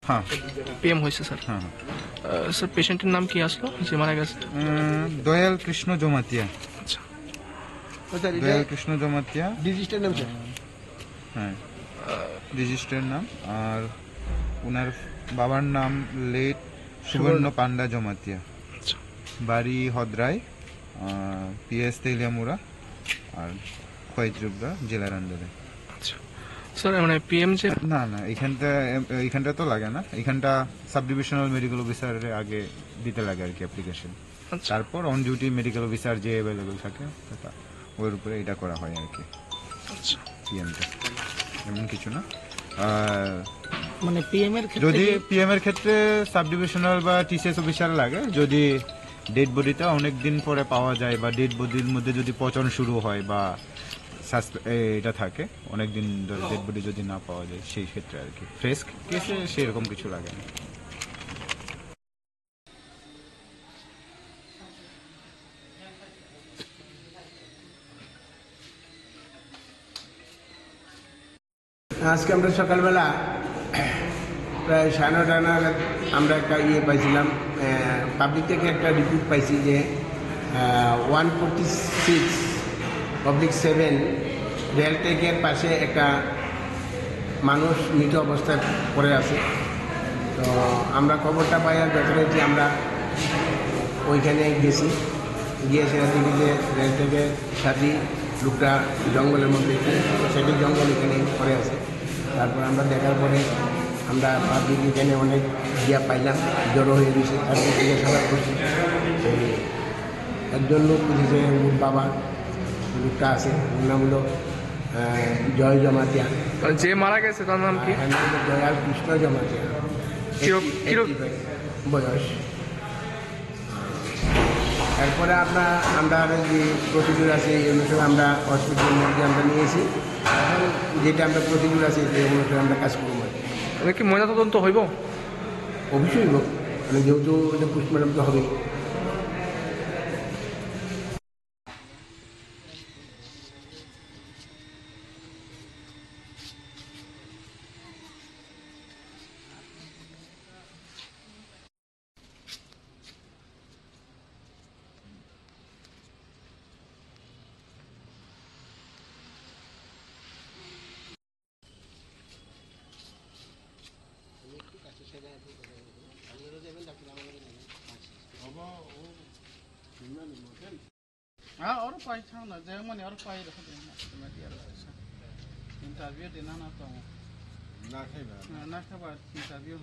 হ্যাঁ পিএম হয়েছে স্যার। হ্যাঁ স্যার পেশেন্টের নাম কি আসলো যে মারা গেছে? দয়াল কৃষ্ণ জমাতিয়া। আচ্ছা দয়াল কৃষ্ণ জমাতিয়া, ডিজিস্টার নাম স্যার। হ্যাঁ রেজিস্টার নাম। আর ওনার বাবার নাম লেট সুবর্ণ পান্ডা জমাতিয়া। আচ্ছা বাড়ি হদ্রাই, পিএস তেলিয়ামুড়া আর খোয়াইজুবরা জেলার আন্ডারে। আচ্ছা স্যার মানে পিএম যে না না এইখানটা তো লাগে না, এইখানটা সাব ডিভিশনাল মেডিকেল অফিসারের আগে দিতে লাগে আর কি অ্যাপ্লিকেশন। আচ্ছা তারপর অন ডিউটি মেডিকেল অফিসার যে অ্যাভেলেবল থাকে ওর উপরে এটা করা হয় আর কি। আচ্ছা পিএমটা এমন কিছু না। মানে পিএম এর ক্ষেত্রে যদি পিএম এর ক্ষেত্রে সাব ডিভিশনাল বা টিসিএস অফিসার লাগে, যদি ডেড বডিটা অনেক দিন পরে পাওয়া যায় বা ডেড বডির মধ্যে যদি পচন শুরু হয় বা এটা থাকে অনেক দিন ধরে ডেড বডি যদি না পাওয়া যায় সেই ক্ষেত্রে আর কি। ফ্রেশ কেসে সেরকম কিছু লাগে না। আজকে আমরা সকালবেলা প্রায় 9:30 নাগাদ আমরা একটা পাইছিলাম, পাবলিক থেকে একটা রিপোর্ট পাইছি যে 146/7 রেলটেকের পাশে একটা মানুষ মৃত অবস্থায় পড়ে আছে। তো আমরা খবরটা পাই আর যথারীতি আমরা ওইখানে গেছি, গিয়ে সেটা দেখি যে রেলটেকের সাথে লোকটা জঙ্গলের মধ্যে, সেটি জঙ্গল এখানে পড়ে আছে। তারপর আমরা দেখার পরে আমরা পাবলিক এখানে অনেক পাইলাম, জড়ো হয়ে গেছে। তারপর জিজ্ঞাসাবাদ করছি, একজন লোক বুঝেছে ওর বাবা, লোকটা আছে, ওর নাম হলো জয় জমাতিয়া। যে মারা গেছে তার নাম কি? নাম হলো দয়াল কৃষ্ণ জমাতিয়া, বয়স। এরপরে আমরা যে প্রসিডিউর আছে এই অনুসারে আমরা হসপিটালের মধ্যে আমরা নিয়েছি। এখন যেটা আমরা প্রসিডিউর আছে সেই অনুসারে আমরা কাজ করবো। কি ময়নাতদন্ত হইব? অবশ্যই হোক, মানে যেহেতু এটা পোস্টমর্টম তো হবেই। और पाई था ना जय मन और पाई रख देना इंटरव्यू देना ना तो ना खाबा इंटरव्यू